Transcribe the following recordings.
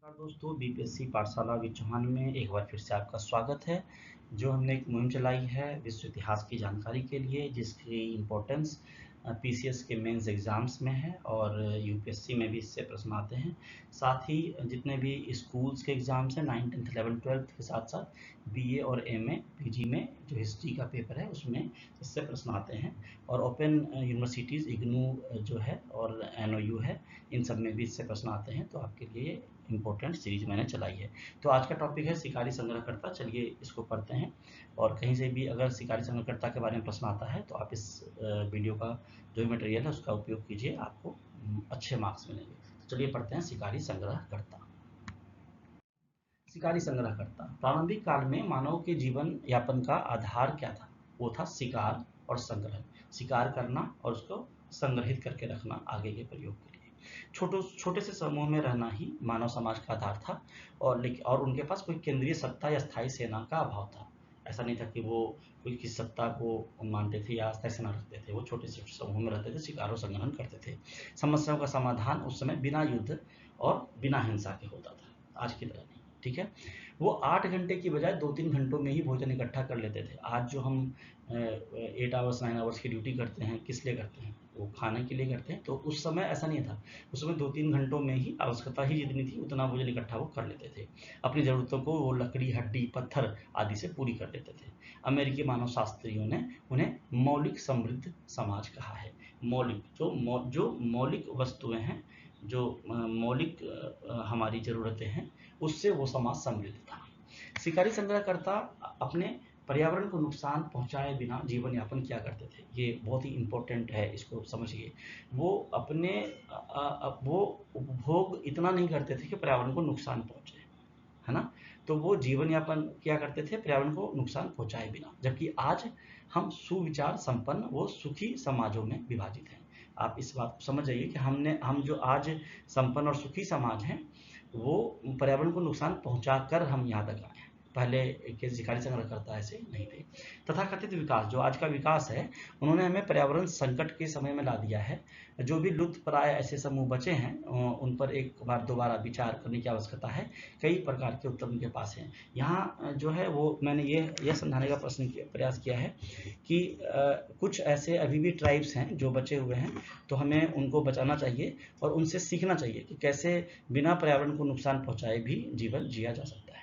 नमस्कार दोस्तों, बीपीएससी पाठशाला विद चौहान में एक बार फिर से आपका स्वागत है। जो हमने एक मुहिम चलाई है विश्व इतिहास की जानकारी के लिए, जिसकी इम्पोर्टेंस पीसीएस के मेंस एग्ज़ाम्स में है और यूपीएससी में भी इससे प्रश्न आते हैं। साथ ही जितने भी स्कूल्स के एग्ज़ाम्स हैं 9th 10th 11th 12th के साथ साथ बीए और एमए पीजी में जो हिस्ट्री का पेपर है उसमें इससे प्रश्न आते हैं। और ओपन यूनिवर्सिटीज़ इग्नू जो है और एनओयू है, इन सब में भी इससे प्रश्न आते हैं। तो आपके लिए इम्पोर्टेंट सीरीज मैंने चलाई है। तो आज का टॉपिक है शिकारी संग्रहकर्ता। चलिए इसको पढ़ते हैं। और कहीं से भी अगर शिकारी संग्रहकर्ता के बारे में प्रश्न आता है तो आप इस वीडियो का जो भी मटेरियल है उसका उपयोग कीजिए, आपको अच्छे मार्क्स मिलेंगे। तो चलिए पढ़ते हैं शिकारी संग्रहकर्ता। शिकारी संग्रहकर्ता। प्रारंभिक काल में मानव के जीवन यापन का आधार क्या था? वो था शिकार और संग्रह। शिकार करना और उसको संग्रहित करके रखना आगे के प्रयोग के लिए। छोटे से समूह में रहना ही मानव समाज का आधार था। और उनके पास कोई केंद्रीय सत्ता या स्थायी सेना का अभाव था। ऐसा नहीं था कि वो कोई किसी सत्ता को मानते थे या स्थायी सेना रखते थे। वो छोटे से समूह में रहते थे, शिकार और संग्रहण करते थे। समस्याओं का समाधान उस समय बिना युद्ध और बिना हिंसा के होता था, आज की तरह नहीं। ठीक है। वो 8 घंटे की बजाय 2-3 घंटों में ही भोजन इकट्ठा कर लेते थे। आज जो हम 8 आवर्स 9 आवर्स की ड्यूटी करते हैं, किस लिए करते हैं? वो खाने के लिए करते हैं। तो उस समय ऐसा नहीं था। उस समय 2-3 घंटों में ही आवश्यकता ही जितनी थी उतना भोजन इकट्ठा वो कर लेते थे। अपनी ज़रूरतों को वो लकड़ी, हड्डी, पत्थर आदि से पूरी कर लेते थे। अमेरिकी मानव शास्त्रियों ने उन्हें मौलिक समृद्ध समाज कहा है। मौलिक जो मौलिक वस्तुएं हैं, जो मौलिक हमारी ज़रूरतें हैं, उससे वो समाज समृद्ध था। शिकारी संग्रहकर्ता अपने पर्यावरण को नुकसान पहुंचाए बिना जीवन यापन किया करते थे। ये बहुत ही इम्पोर्टेंट है, इसको समझिए। वो अपने वो उपभोग इतना नहीं करते थे कि पर्यावरण को नुकसान पहुंचे, है ना। तो वो जीवन यापन क्या करते थे पर्यावरण को नुकसान पहुंचाए बिना। जबकि आज हम सुविचार संपन्न वो सुखी समाजों में विभाजित हैं। आप इस बात को समझ जाइए कि हम जो आज संपन्न और सुखी समाज हैं, वो पर्यावरण को नुकसान पहुंचा कर हम यहाँ तक आए हैं। पहले के शिकारी संग्रहकर्ता ऐसे नहीं थे। तथाकथित विकास, जो आज का विकास है, उन्होंने हमें पर्यावरण संकट के समय में ला दिया है। जो भी लुप्त प्राय ऐसे समूह बचे हैं, उन पर एक बार दोबारा विचार करने की आवश्यकता है। कई प्रकार के उत्तर उनके पास हैं। यहाँ जो है वो मैंने यह समझाने का प्रयास किया है कि कुछ ऐसे अभी भी ट्राइब्स हैं जो बचे हुए हैं, तो हमें उनको बचाना चाहिए और उनसे सीखना चाहिए कि कैसे बिना पर्यावरण को नुकसान पहुंचाए भी जीवन जिया जा सकता है।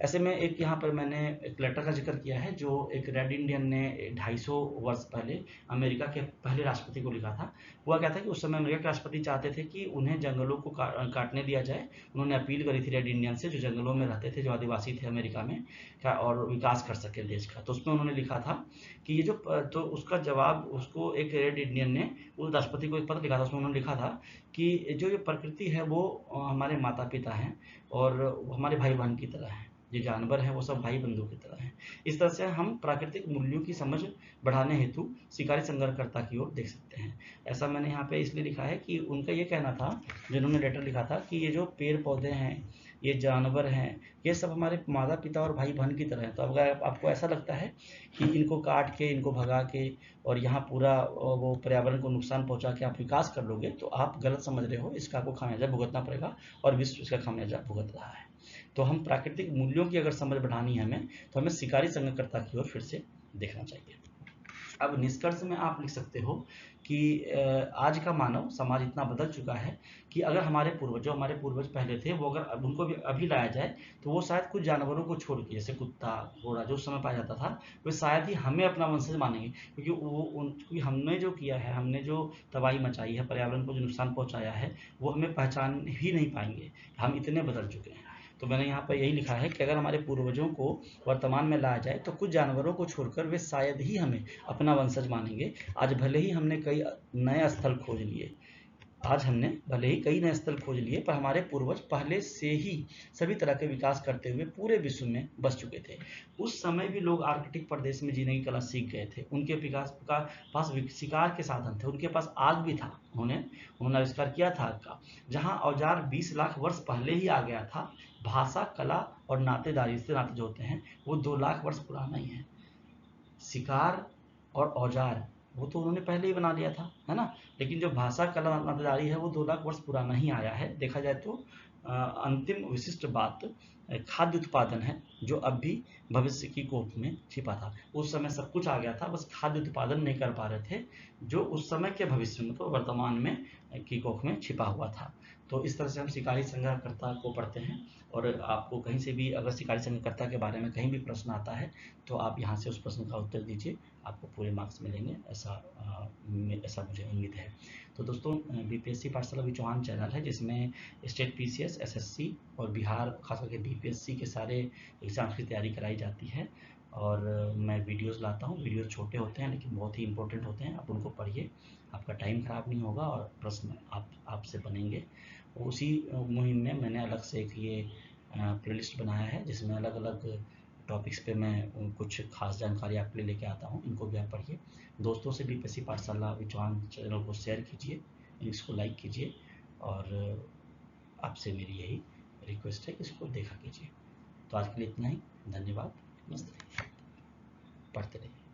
ऐसे में एक यहाँ पर मैंने एक लेटर का जिक्र किया है जो एक रेड इंडियन ने 250 वर्ष पहले अमेरिका के पहले राष्ट्रपति को लिखा था। हुआ क्या था कि उस समय अमेरिका के राष्ट्रपति चाहते थे कि उन्हें जंगलों को काटने दिया जाए। उन्होंने अपील करी थी रेड इंडियन से, जो जंगलों में रहते थे, जो आदिवासी थे अमेरिका में, क्या और विकास कर सके देश का। तो उसमें उन्होंने लिखा था कि ये जो तो उसका जवाब उसको एक रेड इंडियन ने उस राष्ट्रपति को एक पत्र लिखा था। उसमें उन्होंने लिखा था कि जो ये प्रकृति है वो हमारे माता पिता हैं और हमारे भाई बहन की तरह है। जो जानवर हैं वो सब भाई बंधु की तरह हैं। इस तरह से हम प्राकृतिक मूल्यों की समझ बढ़ाने हेतु शिकारी संग्रहकर्ता की ओर देख सकते हैं। ऐसा मैंने यहाँ पे इसलिए लिखा है कि उनका ये कहना था, जिन्होंने लेटर लिखा था, कि ये जो पेड़ पौधे हैं, ये जानवर हैं, ये सब हमारे माता पिता और भाई बहन की तरह हैं। तो अगर आपको ऐसा लगता है कि इनको काट के, इनको भगा के और यहाँ पूरा वो पर्यावरण को नुकसान पहुँचा के आप विकास कर लोगे, तो आप गलत समझ रहे हो। इसका आपको खामियाजा भुगतना पड़ेगा और विश्व इसका खामियाजा भुगत रहा है। तो हम प्राकृतिक मूल्यों की अगर समझ बढ़ानी है हमें, तो हमें शिकारी संग्रहकर्ता की ओर फिर से देखना चाहिए। अब निष्कर्ष में आप लिख सकते हो कि आज का मानव समाज इतना बदल चुका है कि अगर जो हमारे पूर्वज पहले थे, वो अगर अब उनको भी अभी लाया जाए, तो वो शायद कुछ जानवरों को छोड़ के, जैसे कुत्ता, घोड़ा जो उस समय पाया जाता था, वे शायद ही हमें अपना वंशज मानेंगे। क्योंकि हमने जो किया है, हमने जो तबाही मचाई है, पर्यावरण को जो नुकसान पहुंचाया है, वो हमें पहचान ही नहीं पाएंगे। हम इतने बदल चुके हैं। तो मैंने यहाँ पर यही लिखा है कि अगर हमारे पूर्वजों को वर्तमान में लाया जाए, तो कुछ जानवरों को छोड़कर वे शायद ही हमें अपना वंशज मानेंगे। आज भले ही हमने कई नए स्थल खोज लिए, पर हमारे पूर्वज पहले से ही सभी तरह के विकास करते हुए पूरे विश्व में बस चुके थे। उस समय भी लोग आर्कटिक प्रदेश में जीने की कला सीख गए थे। उनके पास शिकार के साधन थे, उनके पास आग भी था। उन्होंने आविष्कार किया था आग का। जहाँ औजार 20 लाख वर्ष पहले ही आ गया था, भाषा, कला और नाते जो होते हैं, वो 2 लाख वर्ष पुराना ही है। शिकार और औजार वो तो उन्होंने पहले ही बना लिया था, है ना। लेकिन जो भाषा, कला, नातेदारी है, वो 2 लाख वर्ष पुराना ही आया है। देखा जाए तो अंतिम विशिष्ट बात खाद्य उत्पादन है, जो अब भी भविष्य की कोख में छिपा था। उस समय सब कुछ आ गया था, बस खाद्य उत्पादन नहीं कर पा रहे थे, जो उस समय के भविष्य में, मतलब वर्तमान में की कोख में छिपा हुआ था। तो इस तरह से हम शिकारी संग्रहकर्ता को पढ़ते हैं। और आपको कहीं से भी अगर शिकारी संग्रहकर्ता के बारे में कहीं भी प्रश्न आता है तो आप यहाँ से उस प्रश्न का उत्तर दीजिए, आपको पूरे मार्क्स मिलेंगे, ऐसा मुझे उम्मीद है। तो दोस्तों, बीपीएससी पाठशाला भी चौहान चैनल है, जिसमें स्टेट पीसीएस, एसएससी और बिहार खास करके बीपीएससी के सारे एग्जाम्स की तैयारी कराई जाती है। और मैं वीडियोस लाता हूँ। वीडियोस छोटे होते हैं लेकिन बहुत ही इंपॉर्टेंट होते हैं, आप उनको पढ़िए, आपका टाइम खराब नहीं होगा और प्रश्न आपसे बनेंगे। उसी मुहिम में मैंने अलग से एक ये प्लेलिस्ट बनाया है, जिसमें अलग अलग टॉपिक्स पे मैं कुछ खास जानकारी आपके लिए लेके आता हूँ। इनको भी आप पढ़िए, दोस्तों से बीपीएससी पाठशाला विचवान चैनल को शेयर कीजिए, इसको लाइक कीजिए, और आपसे मेरी यही रिक्वेस्ट है कि इसको देखा कीजिए। तो आज के लिए इतना ही, धन्यवाद, नमस्ते, पढ़ते रहिए।